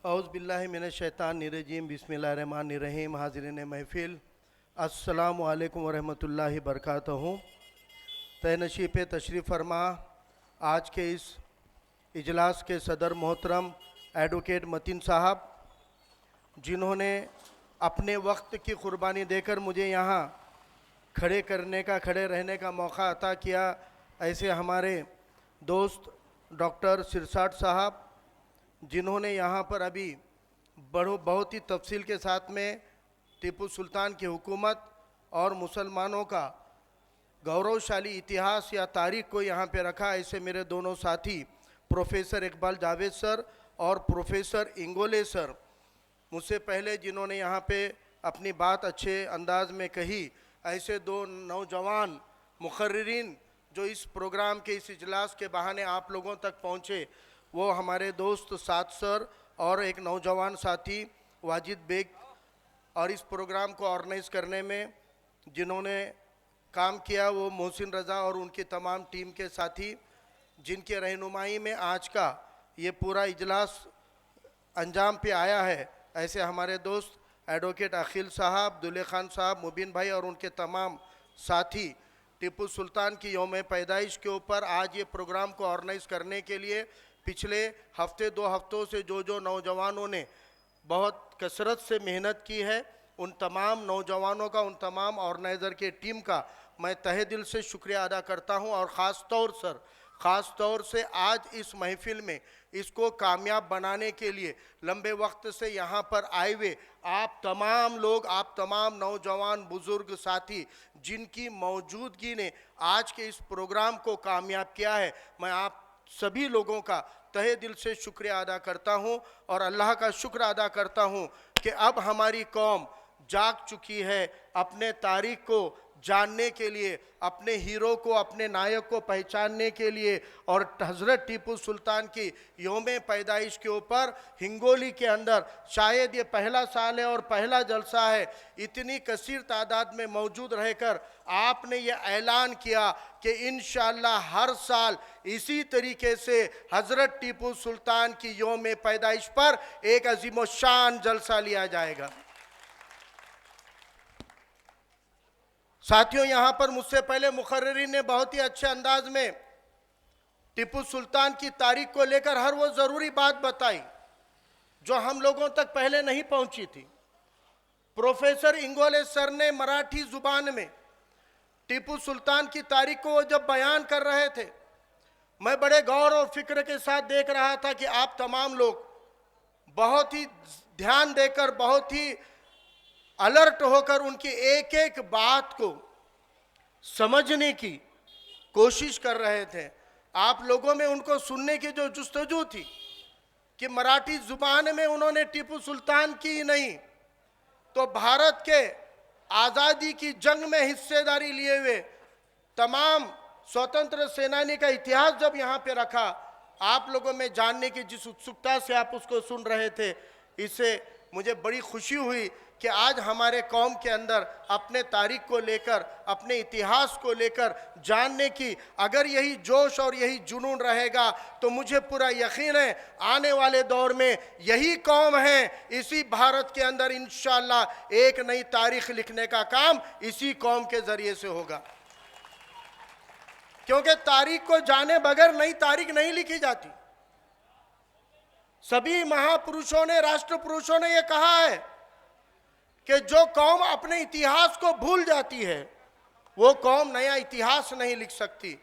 औज़ुबिल्लाहिमिनश्शैतानिर्रजीम बिस्मिल्लाहिर्रहमानिर्रहीम। हाज़िरीन महफ़िल, अस्सलामु अलैकुम वरहमतुल्लाहि बरकातहू। तहनशी पे तशरीफ़ फरमा आज के इस इजलास के सदर मोहतरम एडवोकेट मतीन साहब, जिन्होंने अपने वक्त की क़ुरबानी देकर मुझे यहाँ खड़े रहने का मौका अता किया। ऐसे हमारे दोस्त डॉक्टर सिरसाट साहब, जिन्होंने यहाँ पर अभी बहुत ही तफसील के साथ में टीपू सुल्तान की हुकूमत और मुसलमानों का गौरवशाली इतिहास या तारीख़ को यहाँ पे रखा। ऐसे मेरे दोनों साथी प्रोफेसर इकबाल जावेद सर और प्रोफेसर इंगोले सर, मुझसे पहले जिन्होंने यहाँ पे अपनी बात अच्छे अंदाज में कही, ऐसे दो नौजवान मुकर्रिरीन जो इस प्रोग्राम के इस इजलास के बहाने आप लोगों तक पहुँचे, वो हमारे दोस्त साद सर और एक नौजवान साथी वाजिद बेग, और इस प्रोग्राम को ऑर्गेनाइज़ करने में जिन्होंने काम किया वो मोहसिन रज़ा और उनकी तमाम टीम के साथी, जिनके रहनुमाई में आज का ये पूरा इजलास अंजाम पे आया है। ऐसे हमारे दोस्त एडवोकेट अखिल साहब, दुल्हे खान साहब, मुबीन भाई और उनके तमाम साथी, टीपू सुल्तान की यौम पैदाइश के ऊपर आज ये प्रोग्राम को ऑर्गेनाइज़ करने के लिए पिछले हफ्ते 2 हफ्तों से जो नौजवानों ने बहुत कसरत से मेहनत की है, उन तमाम नौजवानों का, उन तमाम ऑर्गेनाइज़र के टीम का मैं तहे दिल से शुक्रिया अदा करता हूं। और ख़ास तौर से आज इस महफिल में इसको कामयाब बनाने के लिए लंबे वक्त से यहाँ पर आए हुए आप तमाम लोग, आप तमाम नौजवान बुज़ुर्ग साथी, जिनकी मौजूदगी ने आज के इस प्रोग्राम को कामयाब किया है, मैं आप सभी लोगों का तहे दिल से शुक्रिया अदा करता हूं। और अल्लाह का शुक्र अदा करता हूं कि अब हमारी कौम जाग चुकी है अपने तारीख़ को जानने के लिए, अपने हीरो को, अपने नायक को पहचानने के लिए। और हज़रत टीपू सुल्तान की यौम पैदाइश के ऊपर हिंगोली के अंदर शायद ये पहला साल है और पहला जलसा है, इतनी कसीर तादाद में मौजूद रहकर आपने ये ऐलान किया कि इंशाअल्लाह हर साल इसी तरीके से हज़रत टीपू सुल्तान की यौम पैदाइश पर एक अज़ीमुश्शान जलसा लिया जाएगा। साथियों, यहाँ पर मुझसे पहले मुकर्रिरीन ने बहुत ही अच्छे अंदाज में टीपू सुल्तान की तारीख को लेकर हर वो ज़रूरी बात बताई जो हम लोगों तक पहले नहीं पहुंची थी। प्रोफेसर इंगोले सर ने मराठी ज़ुबान में टीपू सुल्तान की तारीख को वो जब बयान कर रहे थे, मैं बड़े गौर और फिक्र के साथ देख रहा था कि आप तमाम लोग बहुत ही ध्यान देकर, बहुत ही अलर्ट होकर उनकी एक एक बात को समझने की कोशिश कर रहे थे। आप लोगों में उनको सुनने की जो जुस्तजू थी कि मराठी ज़ुबान में उन्होंने टीपू सुल्तान की नहीं तो भारत के आज़ादी की जंग में हिस्सेदारी लिए हुए तमाम स्वतंत्र सेनानी का इतिहास जब यहाँ पे रखा, आप लोगों में जानने की जिस उत्सुकता से आप उसको सुन रहे थे, इससे मुझे बड़ी खुशी हुई कि आज हमारे कौम के अंदर अपने तारीख को लेकर, अपने इतिहास को लेकर जानने की अगर यही जोश और यही जुनून रहेगा तो मुझे पूरा यकीन है आने वाले दौर में यही कौम है, इसी भारत के अंदर इंशाअल्लाह एक नई तारीख लिखने का काम इसी कौम के ज़रिए से होगा। क्योंकि तारीख को जाने बगैर नई तारीख नहीं लिखी जाती। सभी महापुरुषों ने, राष्ट्र पुरुषों ने यह कहा है कि जो कौम अपने इतिहास को भूल जाती है वो कौम नया इतिहास नहीं लिख सकती,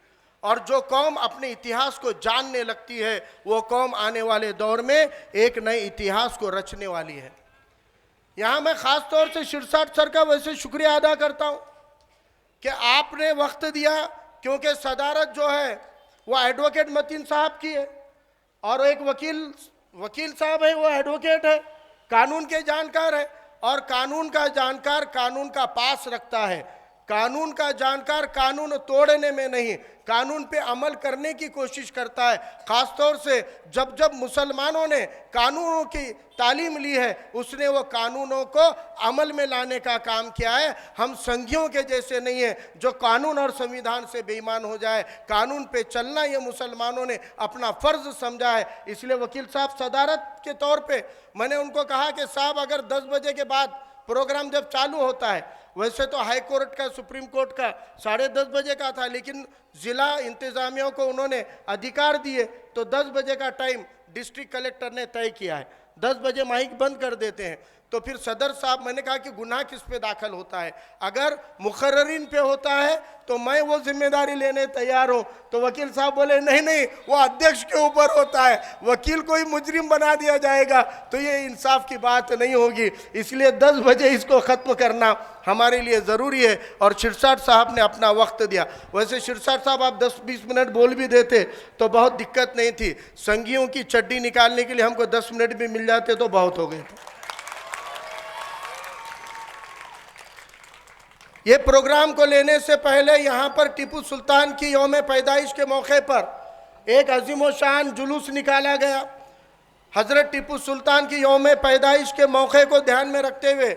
और जो कौम अपने इतिहास को जानने लगती है वो कौम आने वाले दौर में एक नए इतिहास को रचने वाली है। यहाँ मैं ख़ास तौर से सिरसाट सर का वैसे शुक्रिया अदा करता हूँ कि आपने वक्त दिया, क्योंकि सदारत जो है वो एडवोकेट मतीन साहब की है और एक वकील साहब है, वो एडवोकेट है, कानून के जानकार है, और कानून का जानकार कानून का पास रखता है। कानून का जानकार कानून तोड़ने में नहीं, कानून पे अमल करने की कोशिश करता है। खासतौर से जब जब मुसलमानों ने कानूनों की तालीम ली है, उसने वो कानूनों को अमल में लाने का काम किया है। हम संघियों के जैसे नहीं है जो कानून और संविधान से बेईमान हो जाए। कानून पे चलना ये मुसलमानों ने अपना फर्ज समझा है। इसलिए वकील साहब सदारत के तौर पे मैंने उनको कहा कि साहब अगर 10 बजे के बाद प्रोग्राम जब चालू होता है, वैसे तो हाई कोर्ट का, सुप्रीम कोर्ट का 10:30 बजे का था, लेकिन जिला इंतजामिया को उन्होंने अधिकार दिए तो 10 बजे का टाइम डिस्ट्रिक्ट कलेक्टर ने तय किया है। 10 बजे माइक बंद कर देते हैं। तो फिर सदर साहब, मैंने कहा कि गुनाह किस पे दाखिल होता है? अगर मुकर्ररीन पे होता है तो मैं वो जिम्मेदारी लेने तैयार हूँ। तो वकील साहब बोले नहीं नहीं, वो अध्यक्ष के ऊपर होता है, वकील को ही मुजरिम बना दिया जाएगा तो ये इंसाफ की बात नहीं होगी। इसलिए 10 बजे इसको ख़त्म करना हमारे लिए ज़रूरी है। और शिरसाट साहब ने अपना वक्त दिया। वैसे शिरसाट साहब आप 10-20 मिनट बोल भी देते तो बहुत दिक्कत नहीं थी। संघियों की चड्डी निकालने के लिए हमको 10 मिनट भी मिल जाते तो बहुत हो गए। ये प्रोग्राम को लेने से पहले यहाँ पर टीपू सुल्तान की यौम पैदाइश के मौके पर एक अजीमोशान जुलूस निकाला गया। हज़रत टीपू सुल्तान की यौम पैदाइश के मौके को ध्यान में रखते हुए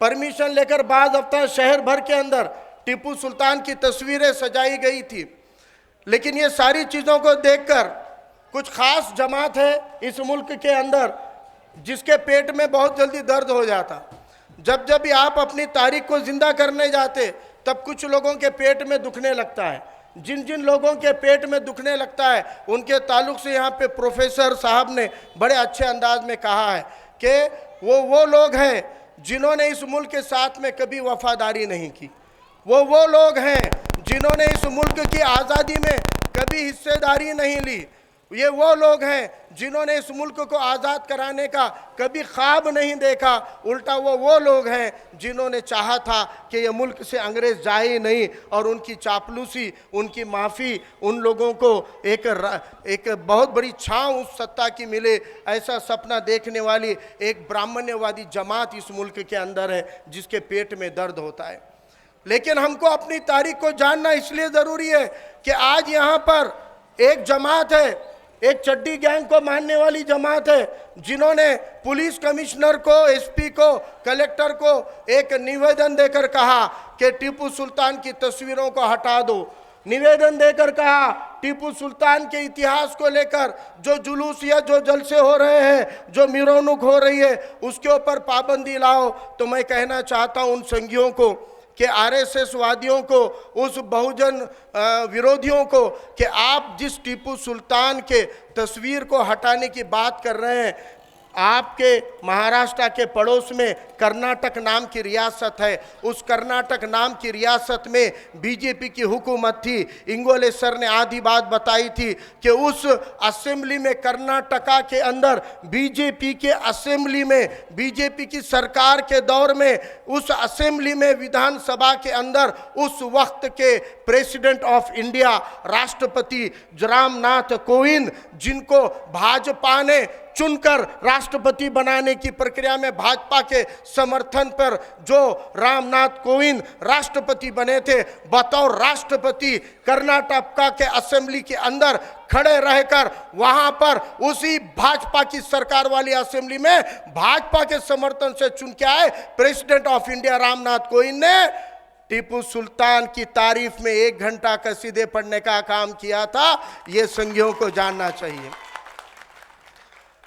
परमिशन लेकर बाद हफ्ता शहर भर के अंदर टीपू सुल्तान की तस्वीरें सजाई गई थी। लेकिन ये सारी चीज़ों को देखकर कुछ ख़ास जमात है इस मुल्क के अंदर जिसके पेट में बहुत जल्दी दर्द हो जाता। जब जब भी आप अपनी तारीख को जिंदा करने जाते तब कुछ लोगों के पेट में दुखने लगता है। जिन जिन लोगों के पेट में दुखने लगता है उनके ताल्लुक से यहाँ पे प्रोफेसर साहब ने बड़े अच्छे अंदाज में कहा है कि वो लोग हैं जिन्होंने इस मुल्क के साथ में कभी वफादारी नहीं की। वो लोग हैं जिन्होंने इस मुल्क की आज़ादी में कभी हिस्सेदारी नहीं ली। ये वो लोग हैं जिन्होंने इस मुल्क को आज़ाद कराने का कभी ख्वाब नहीं देखा। उल्टा वो लोग हैं जिन्होंने चाहा था कि ये मुल्क से अंग्रेज़ जाए ही नहीं, और उनकी चापलूसी, उनकी माफ़ी उन लोगों को एक बहुत बड़ी छांव उस सत्ता की मिले, ऐसा सपना देखने वाली एक ब्राह्मण्यवादी जमात इस मुल्क के अंदर है जिसके पेट में दर्द होता है। लेकिन हमको अपनी तारीख को जानना इसलिए ज़रूरी है कि आज यहाँ पर एक जमात है, एक चड्डी गैंग को मानने वाली जमात है, जिन्होंने पुलिस कमिश्नर को, एसपी को, कलेक्टर को एक निवेदन देकर कहा कि टीपू सुल्तान की तस्वीरों को हटा दो। निवेदन देकर कहा टीपू सुल्तान के इतिहास को लेकर जो जुलूस या जो जलसे हो रहे हैं, जो मिरौनुक हो रही है, उसके ऊपर पाबंदी लाओ। तो मैं कहना चाहता हूँ उन संघियों को कि आरएसएस वादियों को, उस बहुजन विरोधियों को, कि आप जिस टीपू सुल्तान के तस्वीर को हटाने की बात कर रहे हैं, आपके महाराष्ट्र के पड़ोस में कर्नाटक नाम की रियासत है। उस कर्नाटक नाम की रियासत में बीजेपी की हुकूमत थी। इंगोले सर ने आधी बात बताई थी कि उस असेंबली में, कर्नाटका के अंदर बीजेपी के असेंबली में, बीजेपी की सरकार के दौर में, उस असेंबली में, विधानसभा के अंदर उस वक्त के प्रेसिडेंट ऑफ इंडिया, राष्ट्रपति रामनाथ कोविंद, जिनको भाजपा ने चुनकर राष्ट्रपति बनाने की प्रक्रिया में भाजपा के समर्थन पर जो रामनाथ कोविंद राष्ट्रपति बने थे, बतौर राष्ट्रपति कर्नाटक के असेंबली के अंदर खड़े रहकर वहां पर उसी भाजपा की सरकार वाली असेंबली में भाजपा के समर्थन से चुन के आए president of India Ramnath Kovind ने टीपू सुल्तान की तारीफ में 1 घंटा कसीदे पढ़ने का काम किया था। ये संघियों को जानना चाहिए।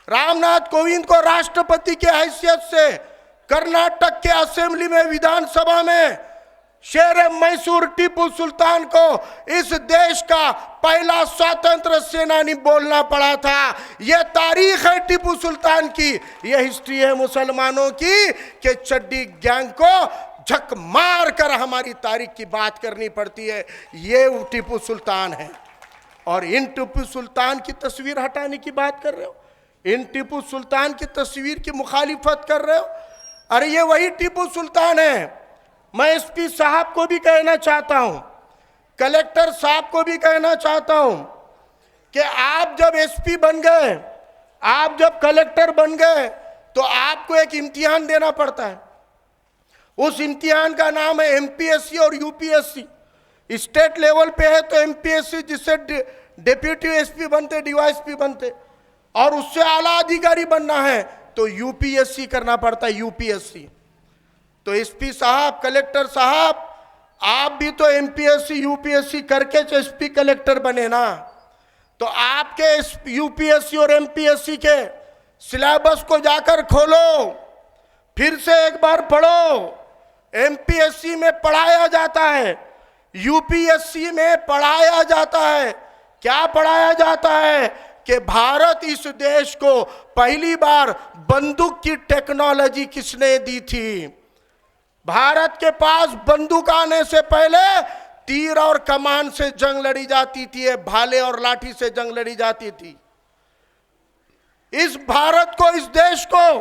रामनाथ कोविंद को राष्ट्रपति के हैसियत से कर्नाटक के असेंबली में, विधानसभा में, शेर मैसूर टीपू सुल्तान को इस देश का पहला स्वतंत्र सेनानी बोलना पड़ा था। यह तारीख है टीपू सुल्तान की, यह हिस्ट्री है मुसलमानों की कि चड्डी गैंग को झक मार कर हमारी तारीख की बात करनी पड़ती है। ये टीपू सुल्तान है। और इन टीपू सुल्तान की तस्वीर हटाने की बात कर रहे हो, इन टीपू सुल्तान की तस्वीर की मुखालिफत कर रहे हो। अरे ये वही टीपू सुल्तान है। मैं एसपी साहब को भी कहना चाहता हूं, कलेक्टर साहब को भी कहना चाहता हूं कि आप जब एसपी बन गए, आप जब कलेक्टर बन गए, तो आपको एक इम्तिहान देना पड़ता है। उस इम्तिहान का नाम है एमपीएससी और यूपीएससी। स्टेट लेवल पे है तो एमपीएससी, जिससे डेप्यूटी एसपी बनते, डीवाईएसपी बनते, और उससे आला अधिकारी बनना है तो यूपीएससी करना पड़ता है, यूपीएससी। तो एसपी साहब, कलेक्टर साहब, आप भी तो एमपीएससी यूपीएससी करके एसपी कलेक्टर बने ना। तो आपके यूपीएससी और एमपीएससी के सिलेबस को जाकर खोलो, फिर से एक बार पढ़ो। एमपीएससी में पढ़ाया जाता है, यूपीएससी में पढ़ाया जाता है। क्या पढ़ाया जाता है कि भारत इस देश को पहली बार बंदूक की टेक्नोलॉजी किसने दी थी। भारत के पास बंदूक आने से पहले तीर और कमान से जंग लड़ी जाती थी, भाले और लाठी से जंग लड़ी जाती थी। इस भारत को, इस देश को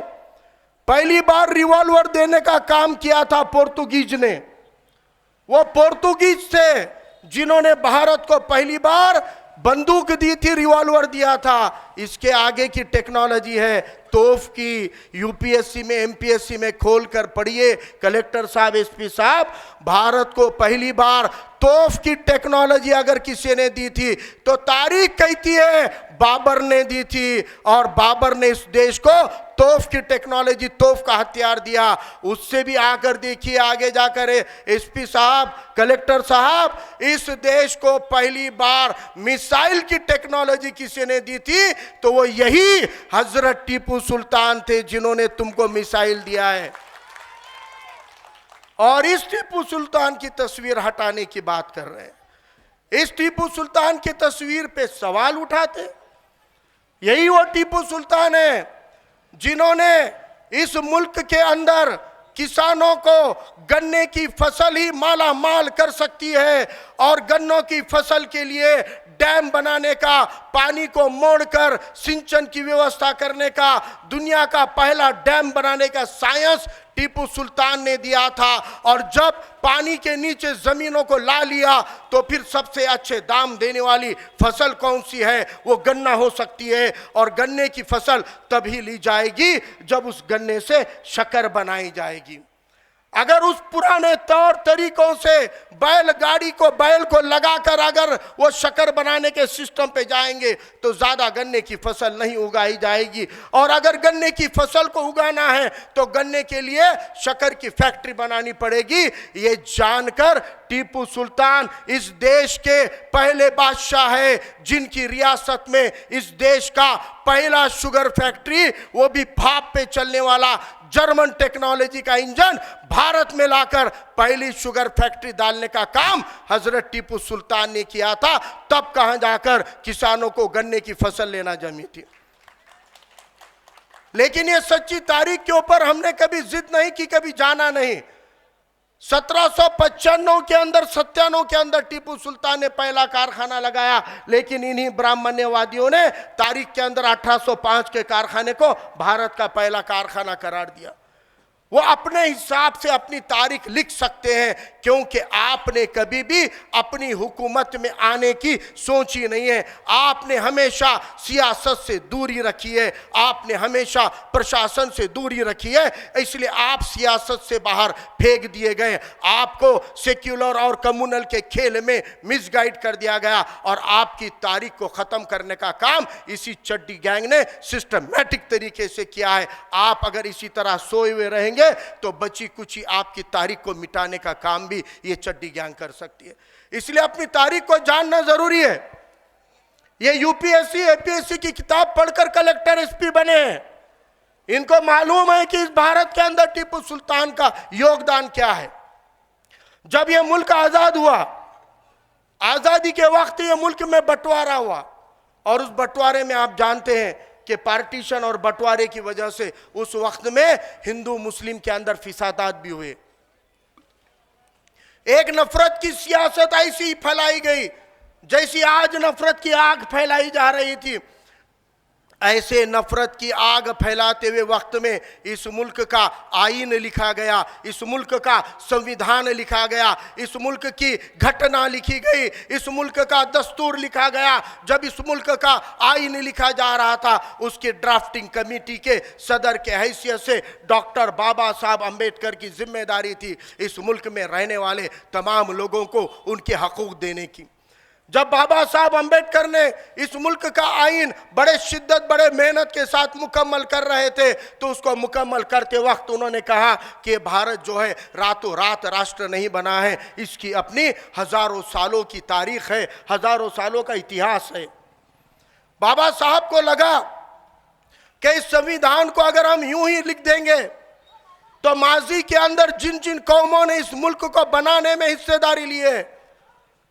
पहली बार रिवॉल्वर देने का काम किया था पोर्तुगीज ने। वो पोर्तुगीज थे जिन्होंने भारत को पहली बार बंदूक दी थी, रिवॉल्वर दिया था। इसके आगे की टेक्नोलॉजी है तोफ की। यूपीएससी में, एमपीएससी में खोल कर पढ़िए कलेक्टर साहब, एसपी साहब। भारत को पहली बार तोफ की टेक्नोलॉजी अगर किसी ने दी थी तो तारीख कहती है बाबर ने दी थी, और बाबर ने इस देश को तोफ की टेक्नोलॉजी, तोफ का हथियार दिया। उससे भी आकर देखिए आगे जाकर एसपी साहब, कलेक्टर साहब, इस देश को पहली बार मिसाइल की टेक्नोलॉजी किसी ने दी थी तो वो यही हजरत टीपू सुल्तान थे जिन्होंने तुमको मिसाइल दिया है। और इस टीपू सुल्तान की तस्वीर हटाने की बात कर रहे हैं। इस टीपू सुल्तान की तस्वीर पे सवाल उठाते। यही वो टीपू सुल्तान है जिन्होंने इस मुल्क के अंदर किसानों को गन्ने की फसल ही माला माल कर सकती है, और गन्नों की फसल के लिए डैम बनाने का, पानी को मोड़कर सिंचन की व्यवस्था करने का, दुनिया का पहला डैम बनाने का साइंस टीपू सुल्तान ने दिया था। और जब पानी के नीचे जमीनों को ला लिया तो फिर सबसे अच्छे दाम देने वाली फसल कौन सी है, वो गन्ना हो सकती है। और गन्ने की फसल तभी ली जाएगी जब उस गन्ने से शक्कर बनाई जाएगी। अगर उस पुराने तौर तरीकों से बैलगाड़ी को, बैल को लगाकर अगर वो शक्कर बनाने के सिस्टम पे जाएंगे तो ज़्यादा गन्ने की फसल नहीं उगाई जाएगी। और अगर गन्ने की फसल को उगाना है तो गन्ने के लिए शक्कर की फैक्ट्री बनानी पड़ेगी। ये जानकर टीपू सुल्तान इस देश के पहले बादशाह है जिनकी रियासत में इस देश का पहला शुगर फैक्ट्री, वो भी भाप पे चलने वाला जर्मन टेक्नोलॉजी का इंजन भारत में लाकर पहली शुगर फैक्ट्री डालने का काम हजरत टीपू सुल्तान ने किया था। तब कहां जाकर किसानों को गन्ने की फसल लेना जमी थी। लेकिन ये सच्ची तारीख के ऊपर हमने कभी जिद नहीं की, कभी जाना नहीं। 1795 के अंदर, 97 के अंदर टीपू सुल्तान ने पहला कारखाना लगाया, लेकिन इन्हीं ब्राह्मण्यवादियों ने तारीख के अंदर 1805 के कारखाने को भारत का पहला कारखाना करार दिया। वो अपने हिसाब से अपनी तारीख लिख सकते हैं, क्योंकि आपने कभी भी अपनी हुकूमत में आने की सोची नहीं है। आपने हमेशा सियासत से दूरी रखी है, आपने हमेशा प्रशासन से दूरी रखी है, इसलिए आप सियासत से बाहर फेंक दिए गए। आपको सेक्युलर और कम्युनल के खेल में मिसगाइड कर दिया गया, और आपकी तारीख को ख़त्म करने का काम इसी चड्डी गैंग ने सिस्टमैटिक तरीके से किया है। आप अगर इसी तरह सोए हुए रहेंगे तो बची कुची आपकी तारीख को मिटाने का काम भी ये चड्डी गैंग कर सकती है। इसलिए अपनी तारीख को जानना जरूरी है। ये यूपीएससी, एपीएससी की किताब पढ़कर कलेक्टर, एसपी बने हैं। इनको मालूम है कि इस भारत के अंदर टीपू सुल्तान का योगदान क्या है। जब ये मुल्क आजाद हुआ, आजादी के वक्त ये मुल्क में बंटवारा हुआ, और उस बंटवारे में आप जानते हैं कि पार्टीशन और बंटवारे की वजह से उस वक्त में हिंदू मुस्लिम के अंदर फिसादात भी हुए। एक नफरत की सियासत ऐसी ही फैलाई गई जैसी आज नफरत की आग फैलाई जा रही थी। ऐसे नफरत की आग फैलाते हुए वक्त में इस मुल्क का आईन लिखा गया, इस मुल्क का संविधान लिखा गया, इस मुल्क की घटना लिखी गई, इस मुल्क का दस्तूर लिखा गया। जब इस मुल्क का आईन लिखा जा रहा था, उसकी ड्राफ्टिंग कमेटी के सदर के हैसियत से डॉक्टर बाबा साहब अंबेडकर की जिम्मेदारी थी इस मुल्क में रहने वाले तमाम लोगों को उनके हकूक देने की। जब बाबा साहब अंबेडकर ने इस मुल्क का आईन बड़े शिद्दत, बड़े मेहनत के साथ मुकम्मल कर रहे थे, तो उसको मुकम्मल करते वक्त उन्होंने कहा कि भारत जो है रातों रात राष्ट्र नहीं बना है, इसकी अपनी हजारों सालों की तारीख है, हजारों सालों का इतिहास है। बाबा साहब को लगा कि इस संविधान को अगर हम यूं ही लिख देंगे तो माजी के अंदर जिन जिन कौमों ने इस मुल्क को बनाने में हिस्सेदारी ली है,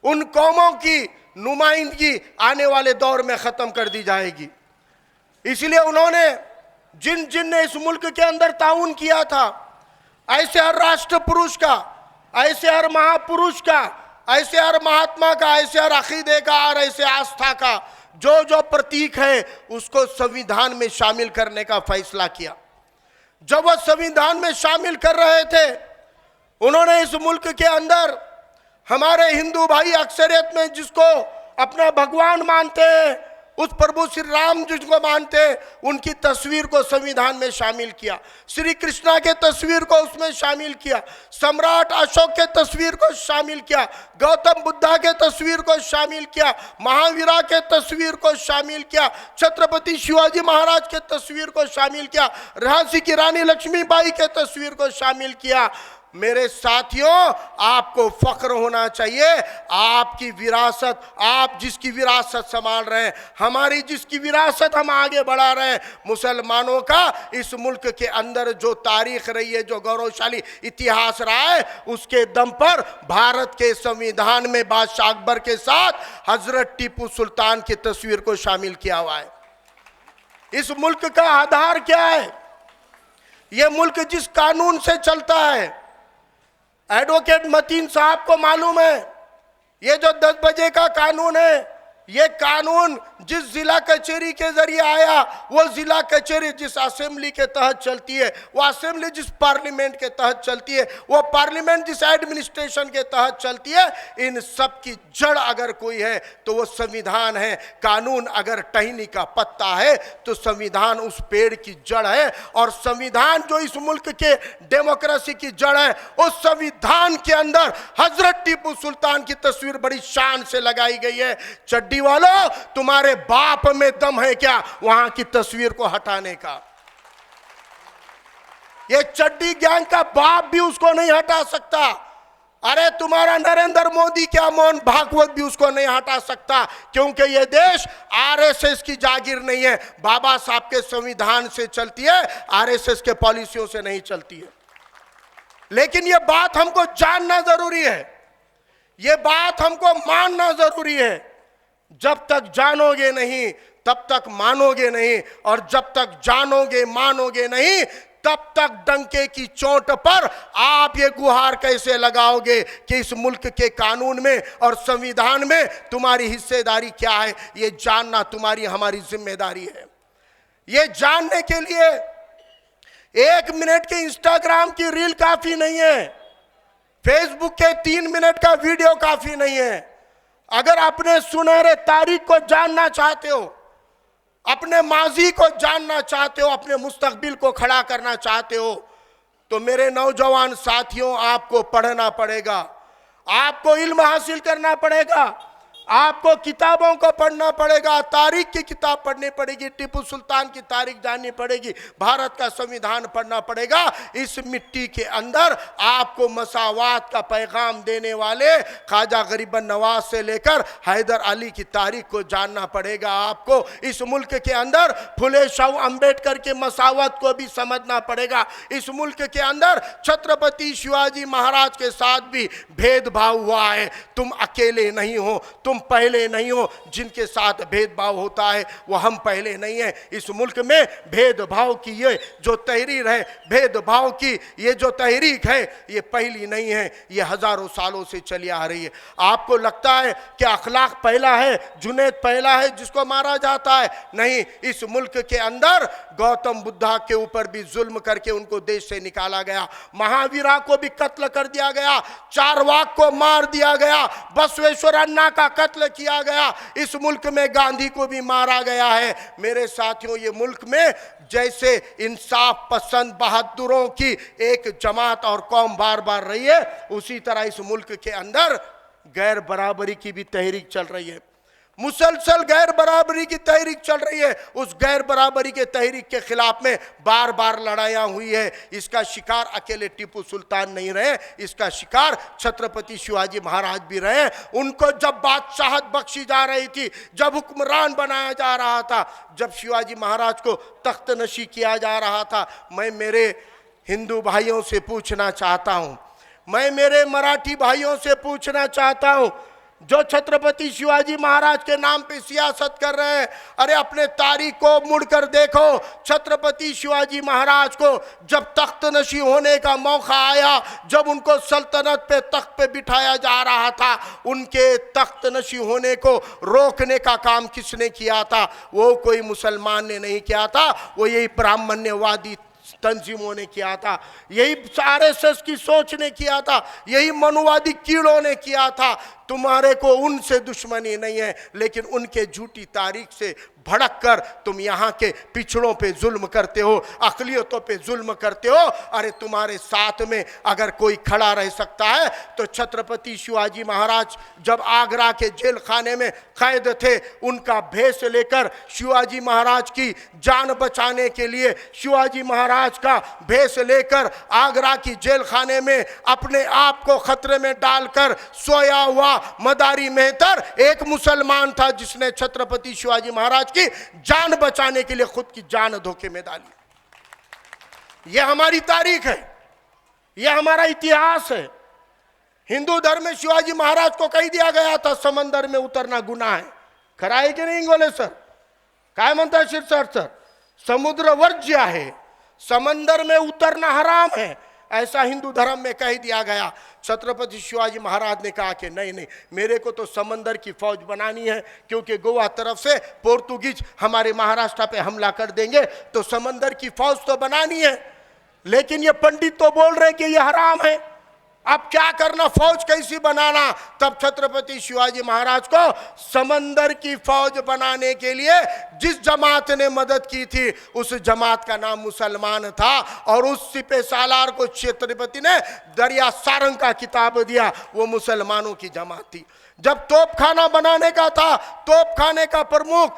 उन कौमों की नुमाइंदगी आने वाले दौर में खत्म कर दी जाएगी। इसलिए उन्होंने जिन जिन ने इस मुल्क के अंदर ताउन किया था, ऐसे हर राष्ट्र पुरुष का, ऐसे हर महापुरुष का, ऐसे हर महात्मा का, ऐसे हर अकीदे का और ऐसे आस्था का जो जो प्रतीक है, उसको संविधान में शामिल करने का फैसला किया। जब वह संविधान में शामिल कर रहे थे, उन्होंने इस मुल्क के अंदर हमारे हिंदू भाई अक्सरियत में जिसको अपना भगवान मानते हैं, उस प्रभु श्री राम जिसको मानते हैं, उनकी तस्वीर को संविधान में शामिल किया। श्री कृष्णा के तस्वीर को उसमें शामिल किया, सम्राट अशोक के तस्वीर को शामिल किया, गौतम बुद्धा के तस्वीर को शामिल किया, महावीरा के तस्वीर को शामिल किया, छत्रपति शिवाजी महाराज के तस्वीर को शामिल किया, झांसी की रानी लक्ष्मीबाई के तस्वीर को शामिल किया। मेरे साथियों, आपको फख्र होना चाहिए, आपकी विरासत, आप जिसकी विरासत संभाल रहे हैं, हमारी जिसकी विरासत हम आगे बढ़ा रहे हैं, मुसलमानों का इस मुल्क के अंदर जो तारीख रही है, जो गौरवशाली इतिहास रहा है, उसके दम पर भारत के संविधान में बादशाह अकबर के साथ हजरत टीपू सुल्तान की तस्वीर को शामिल किया हुआ है। इस मुल्क का आधार क्या है? यह मुल्क जिस कानून से चलता है, एडवोकेट मतीन साहब को मालूम है, ये जो 10 बजे का कानून है, ये कानून जिस जिला कचहरी के जरिए आया, वो जिला कचहरी जिस असेंबली के तहत चलती है, वो असेंबली जिस पार्लियामेंट के तहत चलती है, वो पार्लियामेंट जिस एडमिनिस्ट्रेशन के तहत चलती है, इन सब की जड़ अगर कोई है तो वो संविधान है। कानून अगर टहनी का पत्ता है तो संविधान उस पेड़ की जड़ है, और संविधान जो इस मुल्क के डेमोक्रेसी की जड़ है, उस संविधान के अंदर हजरत टीपू सुल्तान की तस्वीर बड़ी शान से लगाई गई है। चड्डी वालों, तुम्हारे बाप में दम है क्या वहां की तस्वीर को हटाने का? ये चड्डी गैंग का बाप भी उसको नहीं हटा सकता। अरे तुम्हारा नरेंद्र मोदी क्या, मोहन भागवत भी उसको नहीं हटा सकता, क्योंकि ये देश आरएसएस की जागीर नहीं है, बाबा साहब के संविधान से चलती है, आरएसएस के पॉलिसियों से नहीं चलती है। लेकिन ये बात हमको जानना जरूरी है, ये बात हमको मानना जरूरी है। जब तक जानोगे नहीं तब तक मानोगे नहीं, और जब तक जानोगे मानोगे नहीं तब तक डंके की चोट पर आप ये गुहार कैसे लगाओगे कि इस मुल्क के कानून में और संविधान में तुम्हारी हिस्सेदारी क्या है? ये जानना तुम्हारी हमारी जिम्मेदारी है। ये जानने के लिए 1 मिनट के इंस्टाग्राम की रील काफी नहीं है, फेसबुक के 3 मिनट का वीडियो काफी नहीं है। अगर अपने सुनहरे तारीख को जानना चाहते हो, अपने माजी को जानना चाहते हो, अपने मुस्तकबिल को खड़ा करना चाहते हो, तो मेरे नौजवान साथियों, आपको पढ़ना पड़ेगा, आपको इल्म हासिल करना पड़ेगा, आपको किताबों को पढ़ना पड़ेगा, तारीख की किताब पढ़नी पड़ेगी, टीपू सुल्तान की तारीख जाननी पड़ेगी, भारत का संविधान पढ़ना पड़ेगा। इस मिट्टी के अंदर आपको मसावात का पैगाम देने वाले ख्वाजा गरीबन नवाज से लेकर हैदर अली की तारीख को जानना पड़ेगा। आपको इस मुल्क के अंदर फुले शाह अम्बेडकर के मसावत को भी समझना पड़ेगा। इस मुल्क के अंदर छत्रपति शिवाजी महाराज के साथ भी भेदभाव हुआ है। तुम अकेले नहीं हो, तुम पहले नहीं हो। जिनके साथ भेदभाव होता है वो हम पहले नहीं हैं। इस मुल्क में भेदभाव की ये जो तहरीर है, भेदभाव की ये जो तहरीक है, ये पहली नहीं है, ये हजारों सालों से चली आ रही है। आपको लगता है कि अखलाक पहला है, जुनैद पहला है जिसको मारा जाता है? नहीं, इस मुल्क के अंदर गौतम बुद्धा के ऊपर भी जुल्म करके उनको देश से निकाला गया, महावीरा को भी कत्ल कर दिया गया, चारवाक को मार दिया गया, बसवेश्वर अन्ना का कत्ल किया गया, इस मुल्क में गांधी को भी मारा गया है। मेरे साथियों, ये मुल्क में जैसे इंसाफ पसंद बहादुरों की एक जमात और कौम बार बार रही है, उसी तरह इस मुल्क के अंदर गैर बराबरी की भी तहरीक चल रही है। मुसलसल गैर बराबरी की तहरीक चल रही है। उस गैर बराबरी के तहरीक के खिलाफ में बार बार लड़ाइयाँ हुई है। इसका शिकार अकेले टीपू सुल्तान नहीं रहे, इसका शिकार छत्रपति शिवाजी महाराज भी रहे। उनको जब बादशाहत बख्शी जा रही थी, जब हुक्मरान बनाया जा रहा था, जब शिवाजी महाराज को तख्त नशी किया जा रहा था, मैं मेरे हिंदू भाइयों से पूछना चाहता हूँ, मैं मेरे मराठी भाइयों से पूछना चाहता हूँ, जो छत्रपति शिवाजी महाराज के नाम पे सियासत कर रहे हैं, अरे अपने तारीख को मुड़कर देखो। छत्रपति शिवाजी महाराज को जब तख्त नशी होने का मौका आया, जब उनको सल्तनत पे तख्त पे बिठाया जा रहा था, उनके तख्त नशी होने को रोकने का काम किसने किया था? वो कोई मुसलमान ने नहीं किया था, वो यही ब्राह्मण्यवादी तंजीमों ने किया था, यही आरएसएस की सोच ने किया था, यही मनुवादी कीड़ों ने किया था। तुम्हारे को उनसे दुश्मनी नहीं है, लेकिन उनके झूठी तारीख से भड़क कर तुम यहाँ के पिछड़ों पे जुल्म करते हो, अक़लियतों पे जुल्म करते हो। अरे तुम्हारे साथ में अगर कोई खड़ा रह सकता है तो छत्रपति शिवाजी महाराज जब आगरा के जेल खाने में कैद थे, उनका भेष लेकर शिवाजी महाराज की जान बचाने के लिए, शिवाजी महाराज का भेष लेकर आगरा की जेल खाने में अपने आप को खतरे में डालकर सोया हुआ मदारी मेहतर एक मुसलमान था, जिसने छत्रपति शिवाजी महाराज की जान बचाने के लिए खुद की जान धोखे में डाली। यह हमारी तारीख है, यह हमारा इतिहास है। हिंदू धर्म में शिवाजी महाराज को कह दिया गया था समंदर में उतरना गुनाह है। खरा है की नहीं गोले सर? काय म्हणता शिरसाट सर? समुद्र वर्ज्य है, समंदर में उतरना हराम है, ऐसा हिंदू धर्म में कह दिया गया। छत्रपति शिवाजी महाराज ने कहा कि नहीं नहीं, मेरे को तो समंदर की फौज बनानी है, क्योंकि गोवा तरफ से पोर्तुगीज हमारे महाराष्ट्र पे हमला कर देंगे, तो समंदर की फौज तो बनानी है। लेकिन ये पंडित तो बोल रहे कि ये हराम है, अब क्या करना, फौज कैसी बनाना? तब छत्रपति शिवाजी महाराज को समंदर की फौज बनाने के लिए जिस जमात ने मदद की थी, उस जमात का नाम मुसलमान था, और उस सिपह सालार को छत्रपति ने दरिया सारंग का किताब दिया, वो मुसलमानों की जमात थी। जब तोपखाना बनाने का था, तोपखाने का प्रमुख,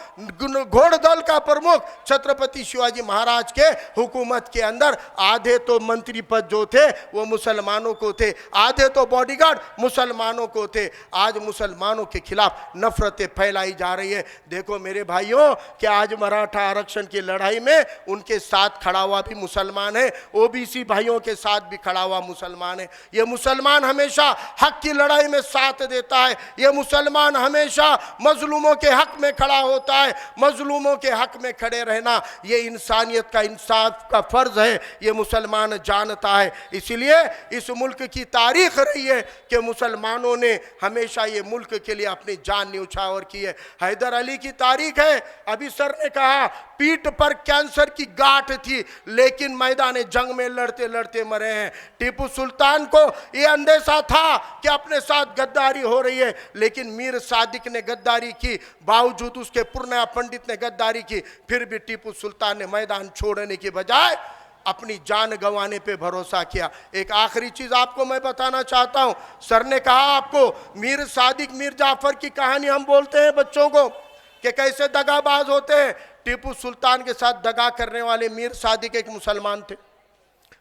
घोड़दल का प्रमुख छत्रपति शिवाजी महाराज के हुकूमत के अंदर आधे तो मंत्री पद जो थे वो मुसलमानों को थे, आधे तो बॉडीगार्ड मुसलमानों को थे। आज मुसलमानों के खिलाफ नफरतें फैलाई जा रही है। देखो मेरे भाइयों कि आज मराठा आरक्षण की लड़ाई में उनके साथ खड़ा हुआ भी मुसलमान है, ओबीसी भाइयों के साथ भी खड़ा हुआ मुसलमान है। ये मुसलमान हमेशा हक की लड़ाई में साथ देता है, ये मुसलमान हमेशा मजलूमों के हक में खड़ा होता है। मजलूमों के हक में खड़े रहना ये इंसानियत का, इंसाफ का फर्ज है, ये मुसलमान जानता है। इसलिए इस मुल्क की तारीख रही है कि मुसलमानों ने हमेशा ये मुल्क के लिए अपनी जान न्यौछावर की है। हैदर अली की तारीख है, अभी सर ने कहा पीठ पर कैंसर की गांठ थी, लेकिन मैदान जंग में लड़ते लड़ते मरे हैं। टीपू सुल्तान को यह अंदेशा था कि अपने साथ गद्दारी हो रही है, लेकिन मीर सादिक ने गद्दारी की, बावजूद उसके पूर्णया पंडित ने गद्दारी की, फिर भी टीपू सुल्तान ने मैदान छोड़ने के बजाय अपनी जान गंवाने पे भरोसा किया। एक आखिरी चीज आपको मैं बताना चाहता हूं, सर ने कहा आपको मीर सादिक मीर जाफर की कहानी हम बोलते हैं बच्चों को कि कैसे दगाबाज होते हैं। टीपू सुल्तान के साथ दगा करने वाले मीर सादिक एक मुसलमान थे।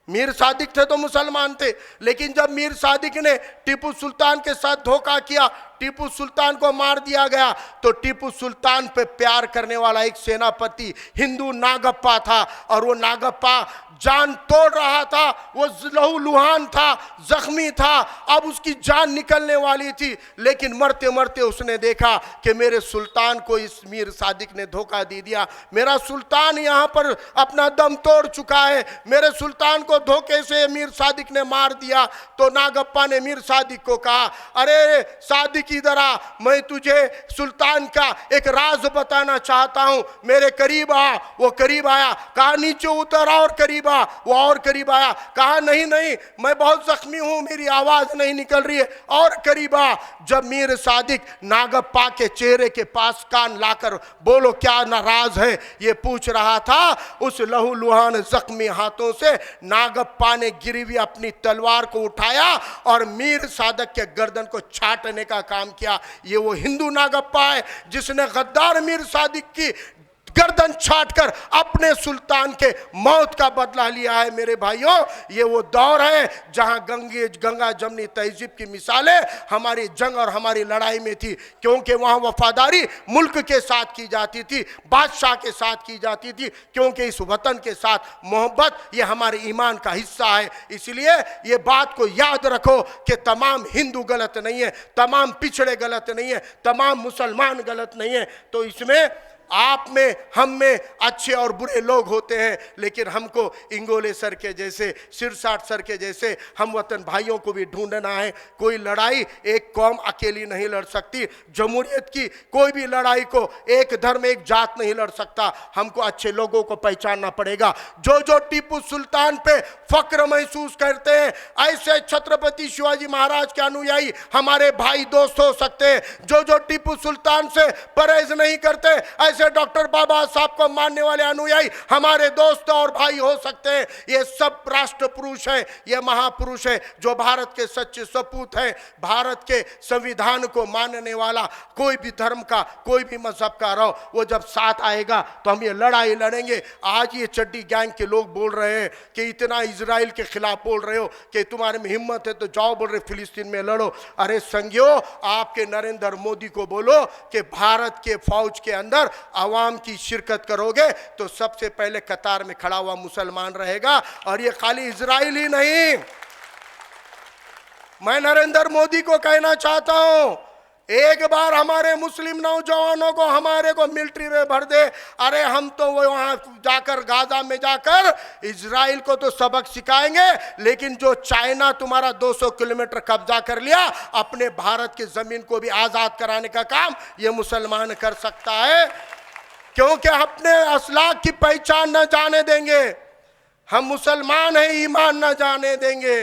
मीर सादिक थे तो मुसलमान थे, लेकिन जब मीर सादिक ने टीपू सुल्तान के साथ धोखा किया, टीपू सुल्तान को मार दिया गया तो टीपू सुल्तान पे प्यार करने वाला एक सेनापति हिंदू नागप्पा था, और वो नागप्पा जान तोड़ रहा था, वो लहूलुहान था, जख्मी था, अब उसकी जान निकलने वाली थी, लेकिन मरते मरते उसने देखा कि मेरे सुल्तान को इस मीर सादिक ने धोखा दे दिया, मेरा सुल्तान यहाँ पर अपना दम तोड़ चुका है, मेरे सुल्तान को धोखे से मीर सादिक ने मार दिया। तो नागप्पा ने मीर सादिक को कहा, अरे सादिक इधर आ, मैं तुझे सुल्तान का एक राज बताना चाहता हूं, मेरे करीब आ। वो करीब आया, कहा नीचे उतर और करीब आ। वो और करीब आया, कहा नहीं नहीं मैं बहुत जख्मी हूं, मेरी आवाज नहीं निकल रही है, और करीब आ। जब मीर सादिक नागप्पा के चेहरे के पास कान लाकर बोलो क्या नाराज है ये पूछ रहा था, उस लहूलुहान जख्मी हाथों से नागप्पा ने गिरी हुई अपनी तलवार को उठाया और मीर सादिक के गर्दन को छाटने का काम किया। ये वो हिंदू नागप्पा है जिसने गद्दार मीर सादिक की गर्दन छाटकर अपने सुल्तान के मौत का बदला लिया है। मेरे भाइयों, ये वो दौर है जहां गंगा जमनी तहजीब की मिसालें हमारी जंग और हमारी लड़ाई में थी, क्योंकि वहां वफादारी मुल्क के साथ की जाती थी, बादशाह के साथ की जाती थी, क्योंकि इस वतन के साथ मोहब्बत ये हमारे ईमान का हिस्सा है। इसलिए ये बात को याद रखो कि तमाम हिंदू गलत नहीं है, तमाम पिछड़े गलत नहीं है, तमाम मुसलमान गलत नहीं है। तो इसमें आप में, हम में अच्छे और बुरे लोग होते हैं, लेकिन हमको इंगोले सर के जैसे, सिरसाट सर के जैसे हम वतन भाइयों को भी ढूंढना है। कोई लड़ाई एक कौम अकेली नहीं लड़ सकती, जमहूरियत की कोई भी लड़ाई को एक धर्म एक जात नहीं लड़ सकता। हमको अच्छे लोगों को पहचानना पड़ेगा। जो जो टीपू सुल्तान पे फक्र महसूस करते हैं, ऐसे छत्रपति शिवाजी महाराज के अनुयायी हमारे भाई दोस्त हो सकते हैं। जो जो टीपू सुल्तान से परहेज नहीं करते, ऐसे डॉक्टर बाबा साहब को मानने वाले अनुयायी हमारे दोस्त और भाई हो सकते हैं। ये सब राष्ट्र पुरुष हैं, ये महापुरुष है जो भारत के सच्चे सपूत हैं। भारत के संविधान को मानने वाला कोई भी धर्म का, कोई भी मजहब का रहो, वो जब साथ आएगा तो हम ये लड़ाई लड़ेंगे। आज ये चड्डी गैंग के लोग बोल रहे हैं कि इतना इजराइल के खिलाफ बोल रहे हो कि तुम्हारे में हिम्मत है तो जाओ, बोल रहे फिलिस्तीन में लड़ो। अरे संगियों, आपके नरेंद्र मोदी को बोलो कि भारत के फौज के अंदर आवाम की शिरकत करोगे तो सबसे पहले कतार में खड़ा हुआ मुसलमान रहेगा। और ये खाली इजराइल ही नहीं, मैं नरेंद्र मोदी को कहना चाहता हूं, एक बार हमारे मुस्लिम नौजवानों को हमारे को मिलिट्री में भर दे। अरे हम तो वो वहां जाकर गाजा में जाकर इजराइल को तो सबक सिखाएंगे, लेकिन जो चाइना तुम्हारा 200 किलोमीटर कब्जा कर लिया, अपने भारत की जमीन को भी आजाद कराने का काम ये मुसलमान कर सकता है। क्योंकि अपने असलाक की पहचान न जाने देंगे, हम मुसलमान हैं, ईमान न जाने देंगे।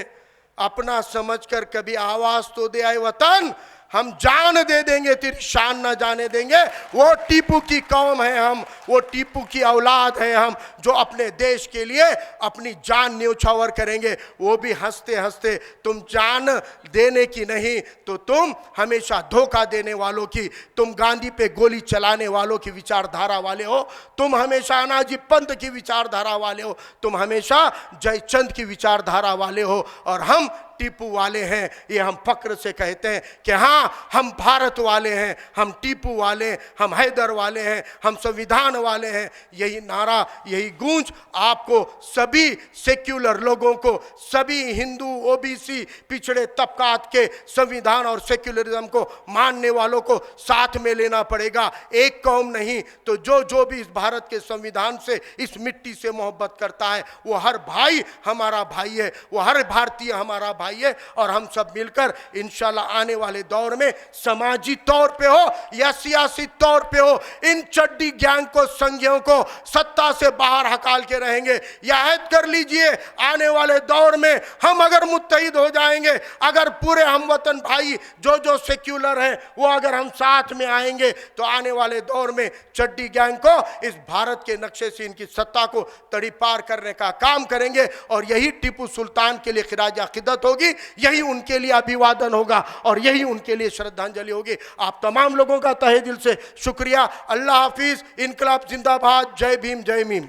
अपना समझकर कभी आवाज तो दे आए वतन, हम जान दे देंगे, तेरी शान न जाने देंगे। वो टीपू की कौम है हम, वो टीपू की औलाद है हम, जो अपने देश के लिए अपनी जान न्यौछावर करेंगे। वो भी हंसते हंसते, तुम जान देने की नहीं तो तुम हमेशा धोखा देने वालों की, तुम गांधी पे गोली चलाने वालों की विचारधारा वाले हो, तुम हमेशा अनाजी पंथ की विचारधारा वाले हो, तुम हमेशा जयचंद की विचारधारा वाले हो, और हम टीपू वाले हैं। ये हम फक्र से कहते हैं कि हाँ, हम भारत वाले हैं, हम टीपू वाले हैं, हम हैदर वाले हैं, हम संविधान वाले हैं। यही नारा, यही गूंज आपको सभी सेक्युलर लोगों को, सभी हिंदू, ओबीसी, पिछड़े तबकात के संविधान और सेक्युलरिज्म को मानने वालों को साथ में लेना पड़ेगा। एक कौम नहीं तो जो जो भी इस भारत के संविधान से, इस मिट्टी से मोहब्बत करता है, वो हर भाई हमारा भाई है, वो हर भारतीय हमारा भाई है। और हम सब मिलकर इंशाल्लाह आने वाले दौर में समाजी तौर पे हो या सियासी तौर पे हो, इन चड्डी गैंग को, संघियों को सत्ता से बाहर हकाल के रहेंगे। याद कर लीजिए, आने वाले दौर में हम अगर मुत्तहिद हो जाएंगे, अगर पूरे हम वतन भाई जो जो सेक्युलर हैं वो अगर हम साथ में आएंगे, तो आने वाले दौर में चड्डी गैंग को इस भारत के नक्शे से इनकी सत्ता को तड़ी पार करने का काम करेंगे। और यही टीपू सुल्तान के लिए खिराज अकीदत होगी, यही उनके लिए अभिवादन होगा और यही उनके लिए श्रद्धांजलि होगी। आप तमाम लोगों का तहे दिल से शुक्रिया। अल्लाह हाफिज। इनकलाब जिंदाबाद। जय भीम, जय मीम।